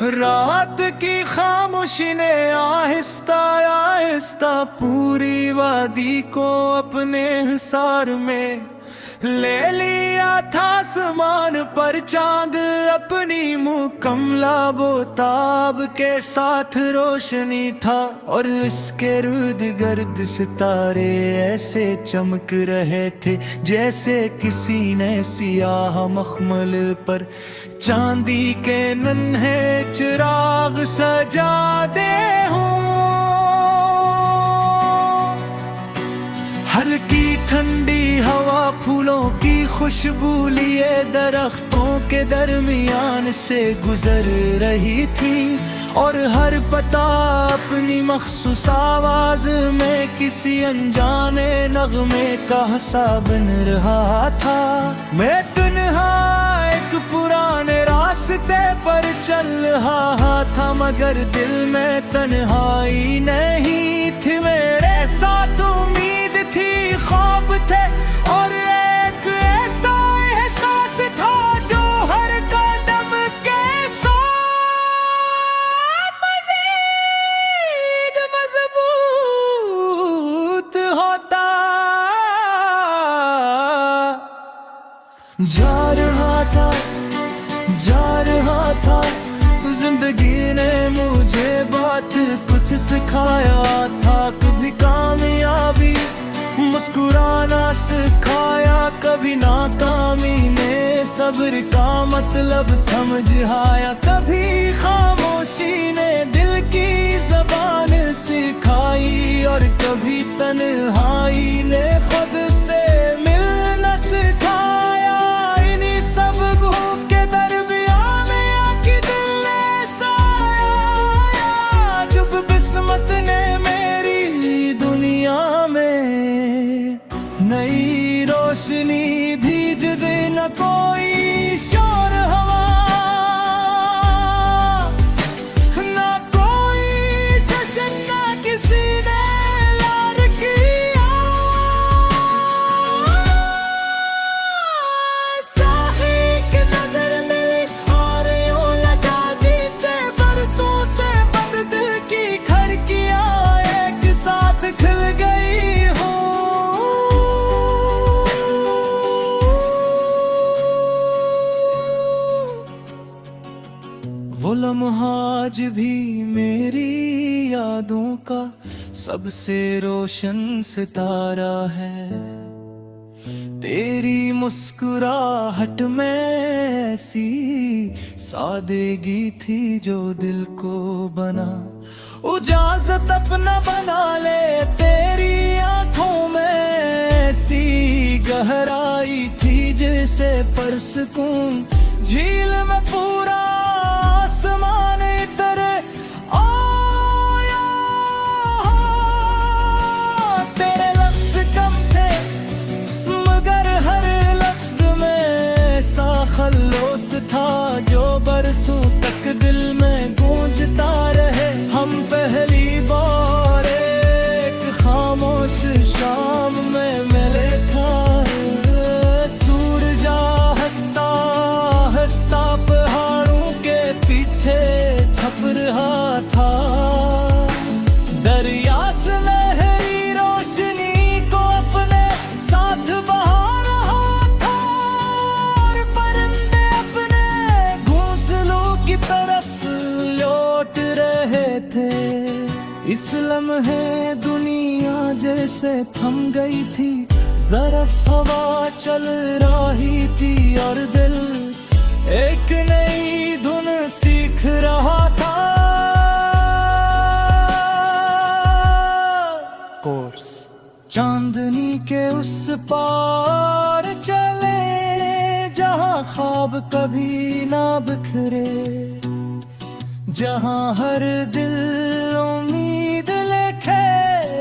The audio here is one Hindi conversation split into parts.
रात की खामोशी ने आहिस्ता आहिस्ता पूरी वादी को अपने हिसार में ले लिया था। आसमान पर चांद अपनी मुकम्मला बोताब के साथ रोशनी था, और इसके इर्द गिर्द सितारे ऐसे चमक रहे थे जैसे किसी ने सियाह मखमल पर चांदी के नन्हे चिराग सजा दे हों। हल्की ठंडी हवा फूलों की खुशबू लिए दरख्तों के दरमियान से गुजर रही थी, और हर पता अपनी मखसूस आवाज में किसी अनजाने नगमे का हिस्सा बन रहा था। मैं तन्हा एक पुराने रास्ते पर चल रहा था, मगर दिल में तन्हाई नहीं थी। मेरे साथ उम्मीद थी, ख्वाब थे, और एक ऐसा एहसास था जो हर कदम के साथ मज़ीद मजबूत होता जा रहा था। जिंदगी ने मुझे बात कुछ सिखाया था, कभी कामयाबी मुस्कुराना सिखाया, कभी नाकामी ने सब्र का मतलब समझाया, कभी खामोशी ने दिल की जबान सिखाई, और कभी तन्हाई ने खुद से मिलना सिखाया। इन्हीं सब गुह के दरमियान आके दिल ने साया, जब किस्मत ने मेरी दुनिया में नई रोशनी भीज दे। न कोई शोर हवा, न कोई जश्न, न किसी ने लार किया। साही की नजर मिली और यूं लगा जैसे बरसों से बंद दिल की खिड़कियां एक साथ खुल गई। वो लम्हा आज भी मेरी यादों का सबसे रोशन सितारा है। तेरी मुस्कुराहट में ऐसी सादगी थी जो दिल को बना इजाजत अपना बना ले। तेरी आंखों में ऐसी गहराई थी जिसे परसकूं झील में पूरा आसमान तेरे आया। तेरे लफ्ज कम थे मगर हर लफ्ज में ऐसा खल्लोस था जो बरसों तक दिल में गूंजता रहे। हम पहली बार एक खामोश शाम में मिले था। सूरज हंसता हंसता पहाड़ों के पीछे छप रहा था। दरिया से लहरी रोशनी को अपने साथ बहा रहा था, और परिंदे अपने घोंसलों की तरफ लौट रहे थे। इस लम्हे दुनिया जैसे थम गई थी, ज़रफ़ हवा चल रही थी, और दिल एक नई धुन सीख रहा था। कोर्स चांदनी के उस पार चले जहां ख्वाब कभी ना बिखरे, जहां हर दिल उम्मीद लेके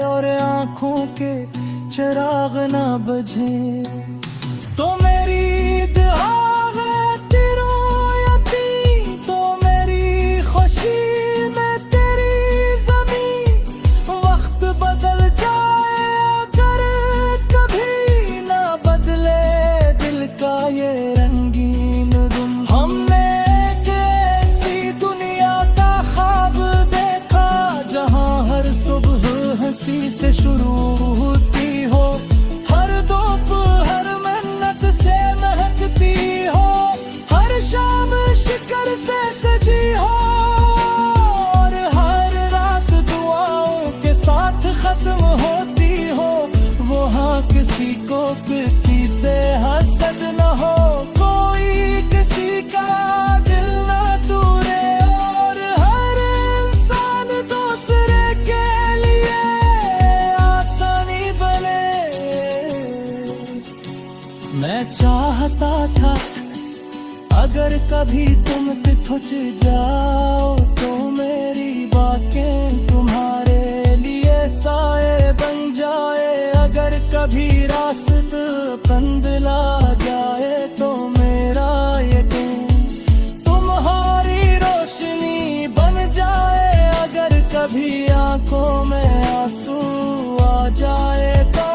और आंखों के चिराग ना बजे। तो मेरी दुआ है तिरोयती, तो मेरी खुशी में तेरी ज़मीं। वक्त बदल जाए अगर कभी ना बदले दिल का ये रंगीन रुम। हमने एक ऐसी दुनिया मकसद न हो कोई किसी का दिल न तूरे, और हर इंसान दूसरे के लिए आसानी बने। मैं चाहता था अगर कभी तुम पिछुड़ जाओ तो मेरी बातें तुम्हारे लिए साए बन जाए। अगर कभी रास्ता बंदला जाए तो मेरा यकीन तुम्हारी रोशनी बन जाए। अगर कभी आंखों में आंसू आ जाए तो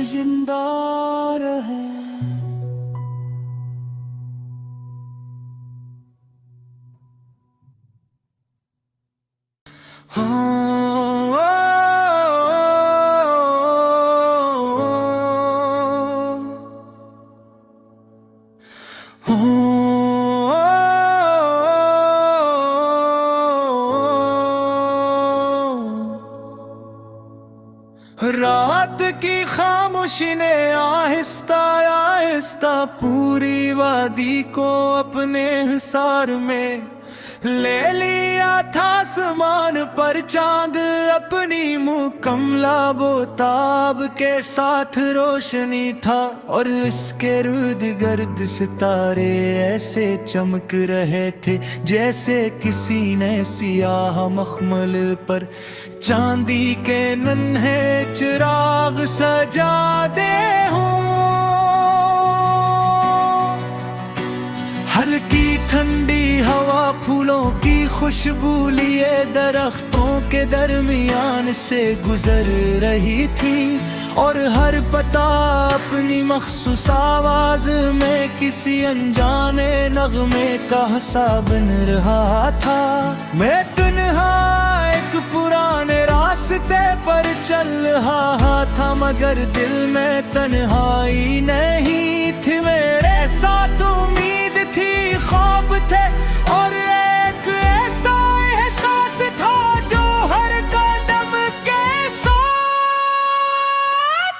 जिंदा रहे। रात की खामोशी ने आहिस्ता आहिस्ता पूरी वादी को अपने हिसार में ले लिया था। आसमान पर चांद अपनी मुकम्मला बोताब के साथ रोशनी था, और इसके इर्द गिर्द सितारे ऐसे चमक रहे थे जैसे किसी ने सियाह मखमल पर चांदी के नन्हे चिराग सजा दे हों। हल्की ठंडी हवा फूलों की खुशबू लिए दरख्तों के दरमियान से गुजर रही थी, और हर पता अपनी मखसूस आवाज में किसी अनजाने नगमे का हिस्सा बन रहा था। मैं तन्हा एक पुराने रास्ते पर चल रहा था, मगर दिल में तन्हाई नहीं थी। मेरे साथ उम्मीद थी, ख्वाब थे, और एक ऐसा एहसास था जो हर कदम के साथ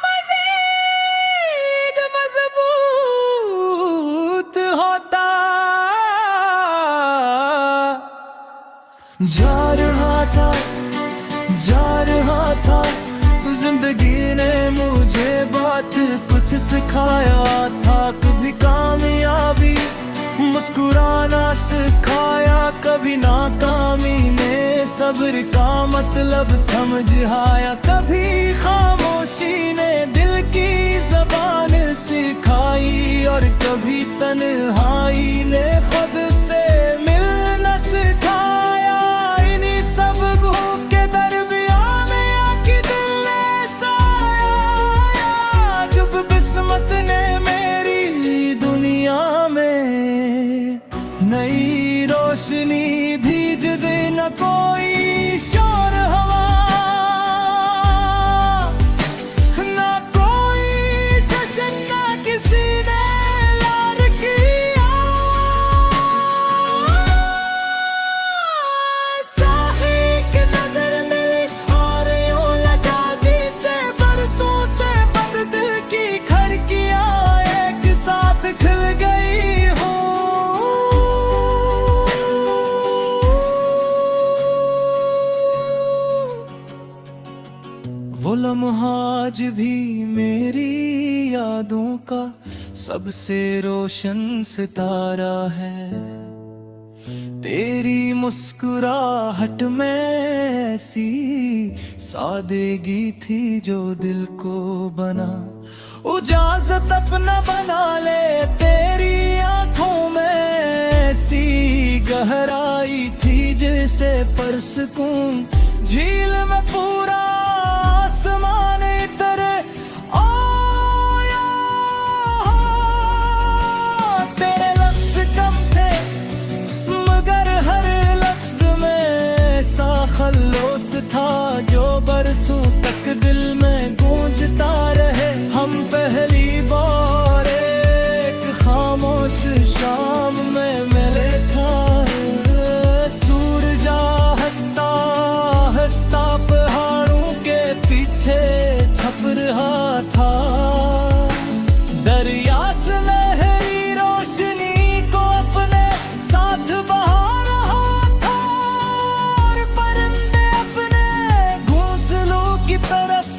मज़ीद मज़बूत होता जा रहा था। जिंदगी ने मुझे बात कुछ सिखाया था, कभी कामयाबी मुस्कुराना सिखाया, कभी नाकामी ने सब्र का मतलब समझ आया, कभी खामोशी ने दिल की ज़बान सिखाई, और कभी तन्हाई ने खुद से मिलना सिखाया। इन्हीं सब गुह के दरमियान आके दिल ने साया, जब किस्मत ने मेरी दुनिया में नई रोशनी भीज दे। न कोई शोर हवा, न कोई जश्न, न किसी ने लार किया। साही की नजर मिली और यूं लगा जैसे बरसों से बंद दिल की खिड़कियां एक साथ खुल गई हो। वो लम्हा आज भी मेरी यादों का सबसे रोशन सितारा है। तेरी मुस्कुराहट में ऐसी सादगी थी जो दिल को बना। इजाजत अपना बना ले, तेरी आंखों में ऐसी गहराई थी जिसे पर सकूं। झील में पूरा आसमान इतरे आया, तेरे लफ्ज कम थे मगर हर लफ्ज में ऐसा खल्लोस था जो बरसों तक दिल में गूंजता रहे। हम पहली बार एक खामोश शाम में मिले था, सूरज हंसता हंसता पहाड़ों के पीछे छप रहा था। दरिया से लहरी रोशनी को अपने साथ बहा रहा था, और परिंदे अपने घोंसलों की तरफ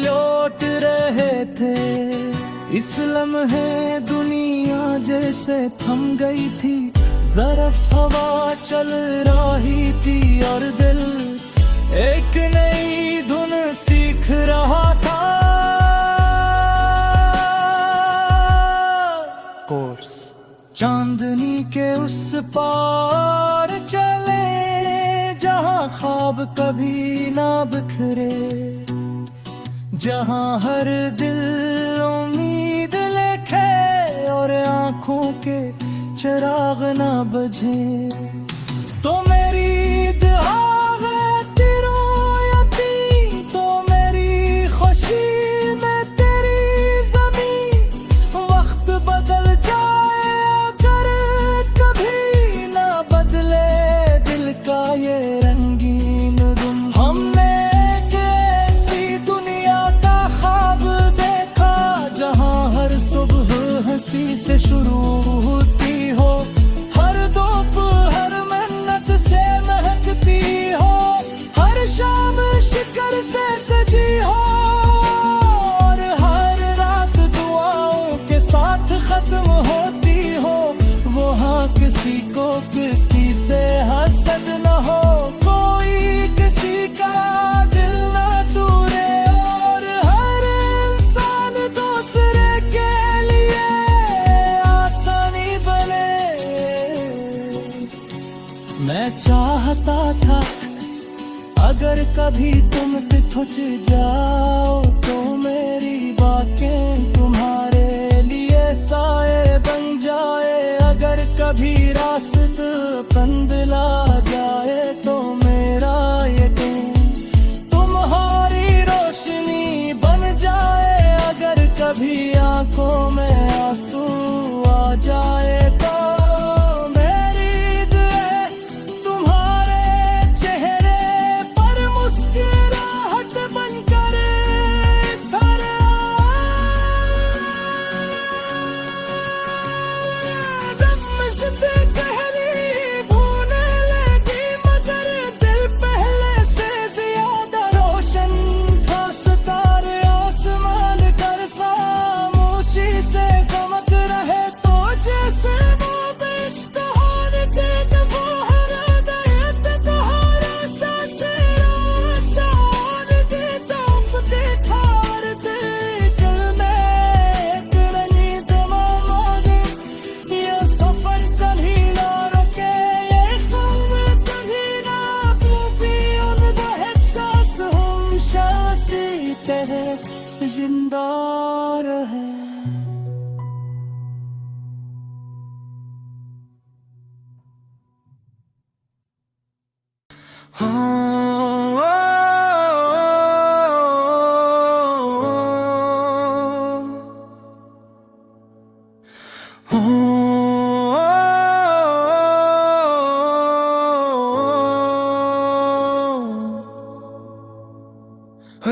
लौट रहे थे। इस लम्हे दुनिया जैसे थम गई थी, ज़रफ़ हवा चल रही थी और दिल एक नई धुन सीख रहा था। कोर्स चांदनी के उस पार चले जहां ख्वाब कभी ना बिखरे, जहां हर दिल उम्मीद लेके और आंखों के चिराग ना बजे। तो मेरी दुआ है तिरोयती, तो मेरी खुशी में तेरी ज़मीं। वक्त बदल जाए अगर कभी ना बदले दिल का ये रंगीन धुन। हमने एक ऐसी दुनिया का ख्वाब देखा जहां हर सुबह हंसी से शुरू होती हो, हर दोपहर मिन्नत से महकती हो, हर शाम शिकर से सजी हो, और हर रात दुआओं के साथ खत्म होती हो। वहाँ किसी को किसी से हसद न हो, कोई किसी का दिल न तोड़े, और हर इंसान दूसरे के लिए आसानी बने। मैं चाहता था अगर कभी तुम पिछुड़ जाओ तो मेरी बातें तुम्हारे लिए साए बन जाए। अगर कभी रास्ता बंदला जाए तो मेरा यकीन तुम्हारी रोशनी बन जाए। अगर कभी आंखों में आंसू आ जाए तो मेरी दुआ तुम्हारे चेहरे पर मुस्कुराहट बनकर इधर रमशते गहरी भूने लगी, मगर दिल पहले से ज्यादा रोशन था। सितारे आसमान कर खामोशी से चमक रहे तो जैसे वो बेइस्तहार थे। वो हर हदायत तुम्हारा सासान देता फते थार दिल में एक रंगी तमाम। ये सफर कभी ना रुके, ये ख्वाब कभी ना टूटे, उन एहसास हम शासी तेरे जिंदा रहे।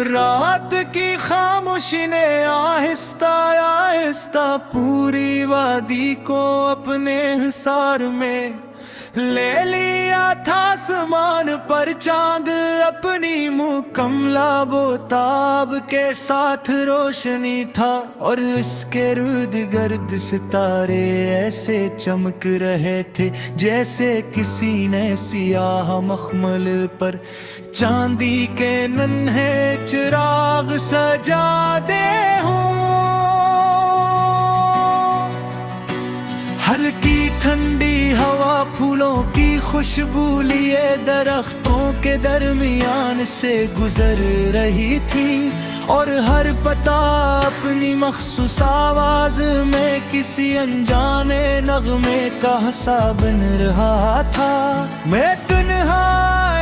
रात की खामोशी ने आहिस्ता आहिस्ता पूरी वादी को अपने हिसार में ले लिया था आसमान पर चांद अपनी मुकम्मला बोताब के साथ रोशनी था, और इसके इर्द गिर्द सितारे ऐसे चमक रहे थे जैसे किसी ने सियाह मखमल पर चांदी के नन्हे चिराग सजा दे हों। हल्की ठंडी हवा फूलों की खुशबू लिए दरख्तों के दरमियान से गुजर रही थी, और हर पता अपनी मखसूस आवाज में किसी अनजाने नगमे का हिस्सा बन रहा था। मैं तन्हा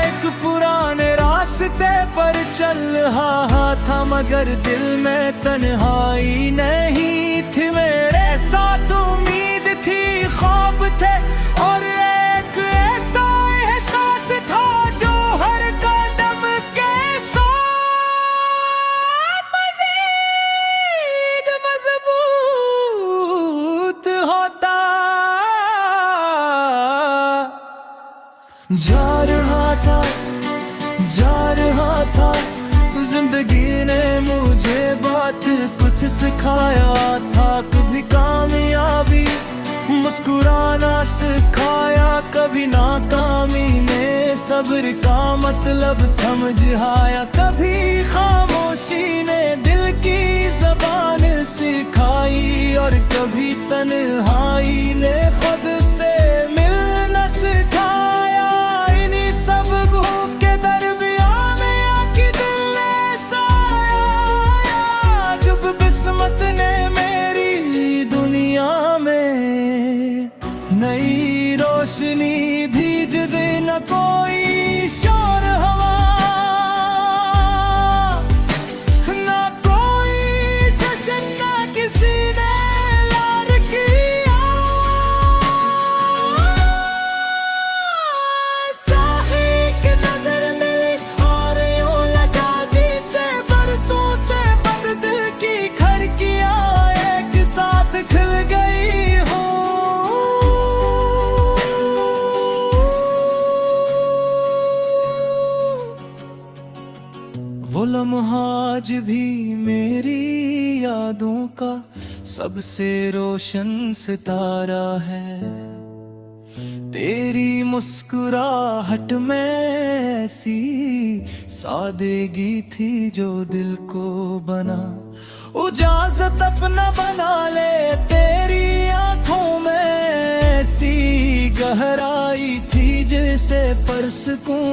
एक पुराने रास्ते पर चल रहा था, मगर दिल में तन्हाई नहीं थी। मेरे साथ उम्मीद थी, ख्वाब थे, और एक ऐसा एहसास था जो हर कदम के साथ मज़ीद मजबूत होता जा रहा था। जिंदगी ने मुझे बात कुछ सिखाया था, कभी कामयाबी मुस्कुराना सिखाया, कभी नाकामी ने सब्र का मतलब समझाया, कभी खामोशी ने दिल की जबान सिखाई, और कभी तन्हाई ने खुद से मिलना सिखाया। इन्हीं सब गुह के दरमियान आके दिल ने साया, जब किस्मत ने मेरी दुनिया में नई रोशनी भीज दे। न कोई शोर हवा, न कोई जश्न, न किसी ने लार किया। साही की नजर मिली और यूं लगा जैसे बरसों से बंद दिल की खिड़कियां एक साथ खुल गई। वो लम्हा आज भी मेरी यादों का सबसे रोशन सितारा है। तेरी मुस्कुराहट में ऐसी सादगी थी जो दिल को बना इजाजत अपना बना ले। तेरी आंखों में ऐसी गहराई थी जैसे परसकूं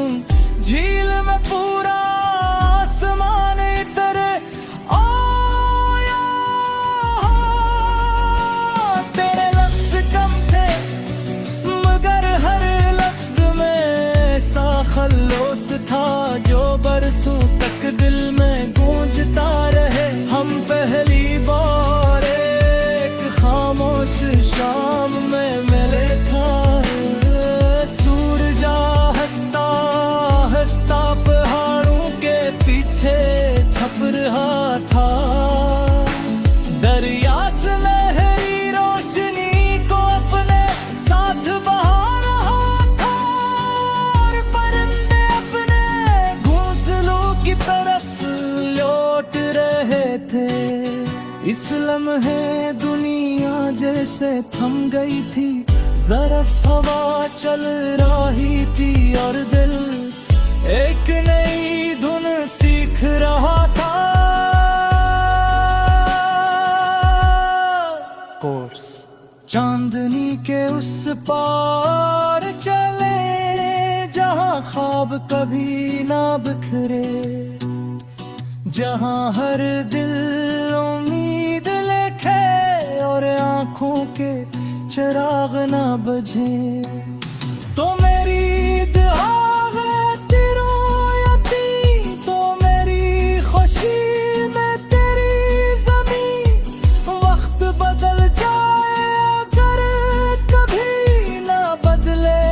झील में पूरा आसमान तेरे आया। तेरे लफ्ज कम थे मगर हर लफ्ज में ऐसा खल्लोस था जो बरसों तक दिल में गूंजता रहे। हम पहली बार एक खामोश शाम में मिले था। सूरज हंसता हंसता पहाड़ों के पीछे छप रहा था। दरिया से लहरी रोशनी को अपने साथ बहा रहा था, और परिंदे अपने घोंसलों की तरफ लौट रहे थे। इस लम्हे दुनिया जैसे थम गई थी, ज़रफ़ हवा चल रही थी और दिल एक नई धुन सीख रहा था। कोर्स चांदनी के उस पार चले जहां ख्वाब कभी ना बिखरे, जहां हर दिल उम्मीद लेके और आंखों के चिराग ना बजे। तो मेरी दुआ है तिरोयती, तो मेरी खुशी में तेरी ज़मीं। वक्त बदल जाए अगर कभी ना बदले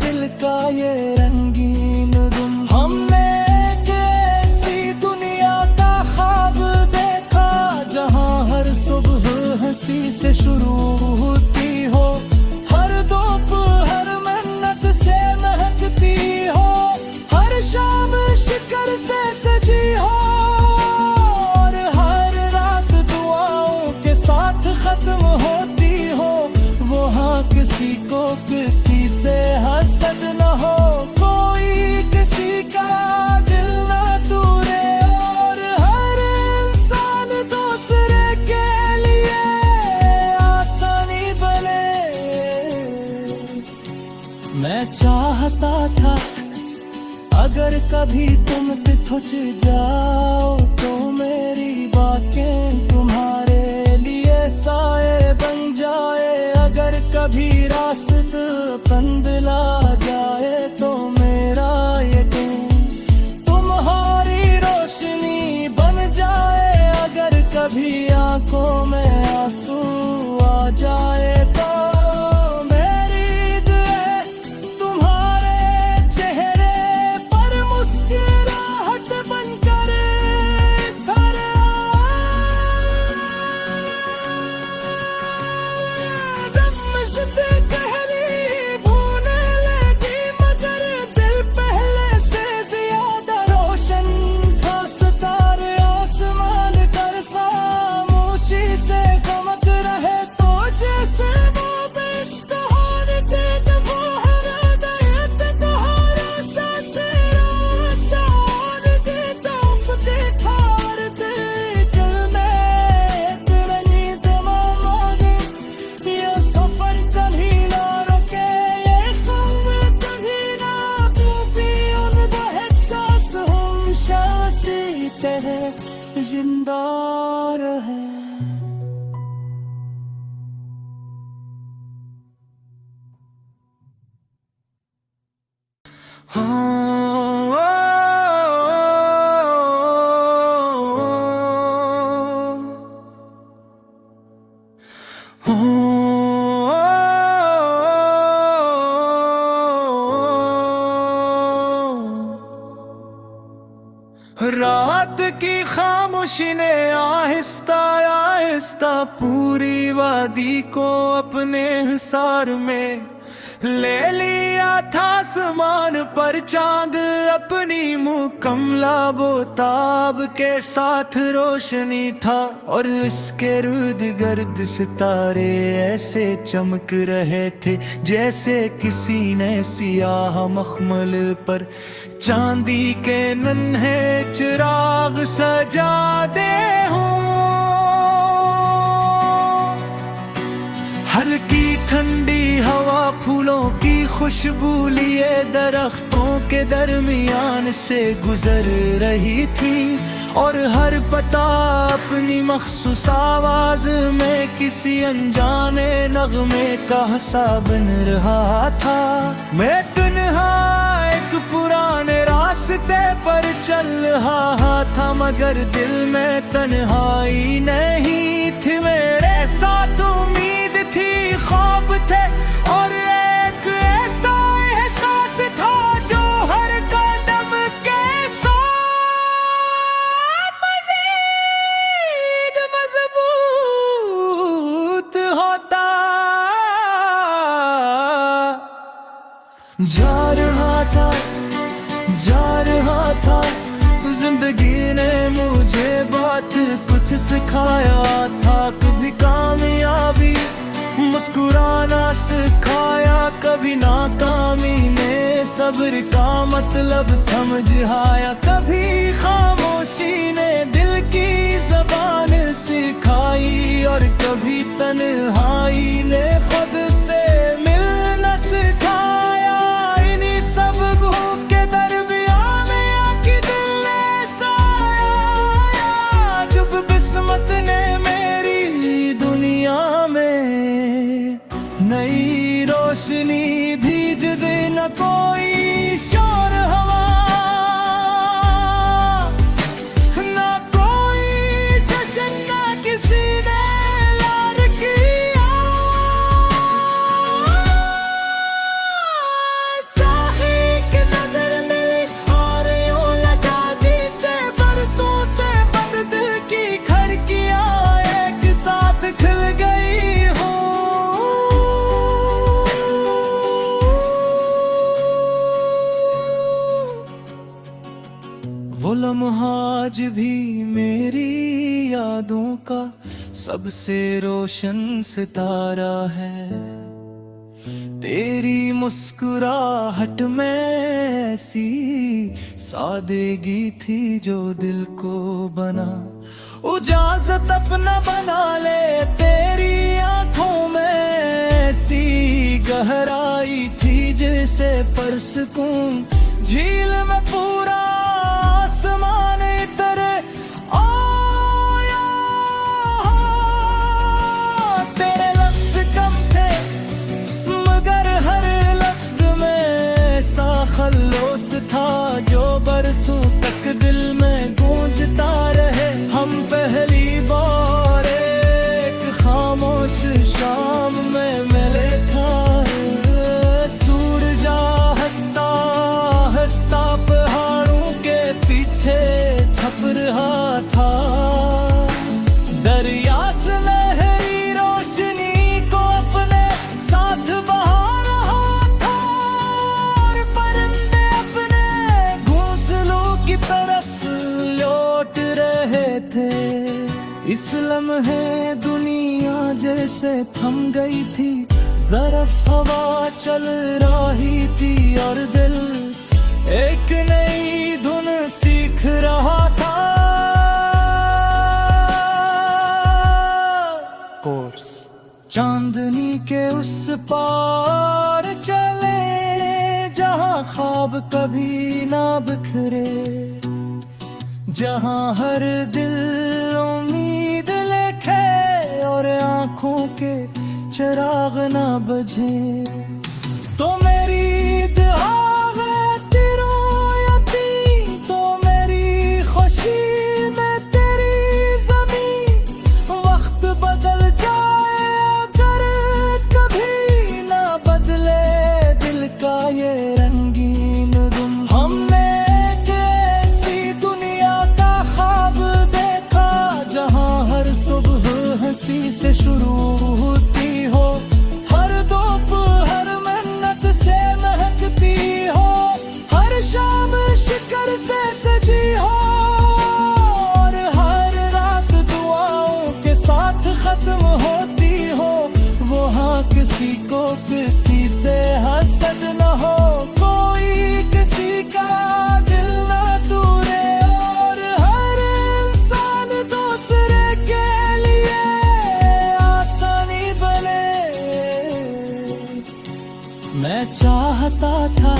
दिल का ये रंगीन धुन। हमने एक ऐसी दुनिया का ख्वाब देखा जहां हर सुबह हंसी से शुरू होती हो, हर दोपहर मेहनत मकसद न हो कोई किसी का दिल न तूरे, और हर इंसान दूसरे के लिए आसानी बने। मैं चाहता था अगर कभी तुम पिछुड़ जाओ तो मेरी बातें तुम्हारे लिए साए बन जाए। अगर कभी रास्ता बंदला जाए तो मेरा यकीन तुम्हारी रोशनी बन जाए। अगर कभी आंखों में आंसू आ जाए तो मेरी दुआ तुम्हारे चेहरे पर मुस्कुराहट बनकर घर आए। कहनी भूलने लगी मगर दिल पहले से ज्यादा रोशन था। सितारे आसमान कर खामोशी से चमक रहे तो जैसे वो बेइस्तहार थे। वो हृदय तुम्हारा सासान थे तो दिखार दिल में तेरी तमाम ये सफर कभी ना रुके, ये ख्वाब कभी ना टूटे। उन एहसास हम शासी तेरे जिंदा रहे। रात की खामोशी ने आहिस्ता आहिस्ता पूरी वादी को अपने हिसार में ले लिया था। आसमान पर चांद अपनी मुकम्मला बोताब के साथ रोशनी था, और इसके इर्द गिर्द सितारे ऐसे चमक रहे थे जैसे किसी ने सियाह मखमल पर चांदी के नन्हे चिराग सजा दे हों। हल्की ठंडी हवा फूलों की खुशबू लिए दरख्तों के दरमियान से गुजर रही थी, और हर पता अपनी मखसूस आवाज में किसी अनजाने नगमे का हिस्सा बन रहा था। मैं तन्हा एक पुराने रास्ते पर चल रहा था, मगर दिल में तन्हाई नहीं थी। मेरे साथ उम्मीद थी, ख्वाब थे और एक ऐसा एहसास था जो हर कदम के साथ मज़ीद मजबूत होता जा रहा था। जिंदगी ने मुझे बात कुछ सिखाया था। कभी कामयाबी मुस्कुराना सिखाया, कभी नाकामी ने सब्र का मतलब समझाया। कभी खामोशी ने दिल की ज़बान सिखाई, और कभी तन्हाई ने खुद से मिलना सिखाया। इन्हीं सब गुह के दरमियान आके दिल ने साया, जब किस्मत ने मेरी दुनिया में नई रोशनी भीज दे। न कोई शोर हवा, न कोई जश्न, न किसी ने लार किया। साही की नजर मिली और यूं लगा जैसे बरसों से बंद दिल की खिड़कियां एक साथ खुल गई हो। वो लम्हा आज भी मेरी यादों का सबसे रोशन सितारा है। तेरी मुस्कुराहट में ऐसी सादगी थी जो दिल को बना। इजाजत अपना बना ले, तेरी आंखों में ऐसी गहराई थी जिसे पर सकूं। झील में पूरा आसमान इतरे आया, तेरे लफ्ज कम थे मगर हर लफ्ज में ऐसा खल्लोस था जो बरसों तक दिल में गूंजता रहे। हम पहली बार एक खामोश शाम में मिले था, सूरज हंसता हंसता पहाड़ों के पीछे छप रहा था। दरिया से लहरी रोशनी को अपने साथ बहा रहा था, और परिंदे अपने घोंसलों की तरफ लौट रहे थे। इस लम्हे दुनिया जैसे थम गई थी, ज़रफ़ हवा चल रही थी और दिल एक नई धुन सीख रहा था। कोर्स चांदनी के उस पार चले जहां ख्वाब कभी ना बिखरे, जहां हर दिल उम्मीद लेके और आंखों के चिराग ना बजे। तो मेरी दुआ में तिरोयती, तो मेरी खुशी में तेरी ज़मीं। वक्त बदल जाए अगर कभी ना बदले दिल का ये रंगीन रुम। हमने एक ऐसी दुनिया का ख्वाब देखा जहां हर सुबह हंसी से शुरू होती हो, हर दोपहर मिन्नत से महकती हो, हर शाम शिकर से सजी हो, और हर रात दुआओं के साथ खत्म होती हो। वहाँ किसी को किसी से हसद न हो, कोई किसी का दिल न दूरे, और हर इंसान दूसरे के लिए आसानी बने। मैं चाहता था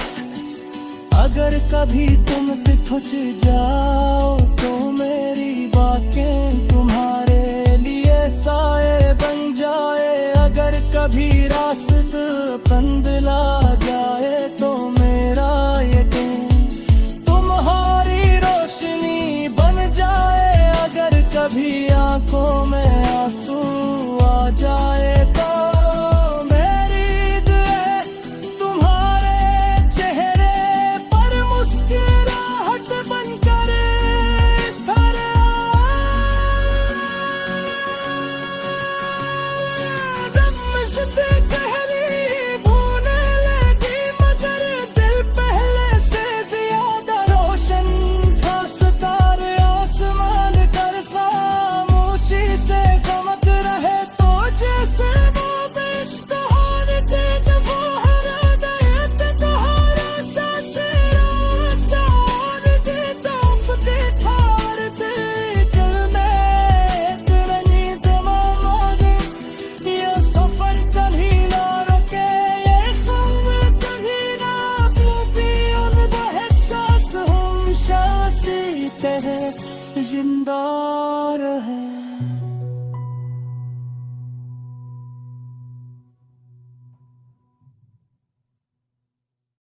अगर कभी तुम पिछुड़ जाओ तो मेरी बातें तुम्हारे लिए साए बन जाए। अगर कभी रास्ता बंदला जाए तो मेरा यकीन तुम्हारी रोशनी बन जाए। अगर कभी आंखों में आंसू आ जाए तो मेरी दुआ तुम्हारे चेहरे पर मुस्कुराहट बनकर भर आए। रमशते गहरी भूने लगी मगर दिल पहले से ज्यादा रोशन था। सितारे आसमान कर खामोशी से गमक रहे तो जैसे वो बेइस्तहार थे, वो हर हदायत तुम्हारा सासरा सार दे तोफते थार दिल में तेरनी तमाम ये सफर कभी ना रुके, ये ख्वाब कभी ना डूबी। उन बहक सांस हम शासी तेरे जिंदा रहे।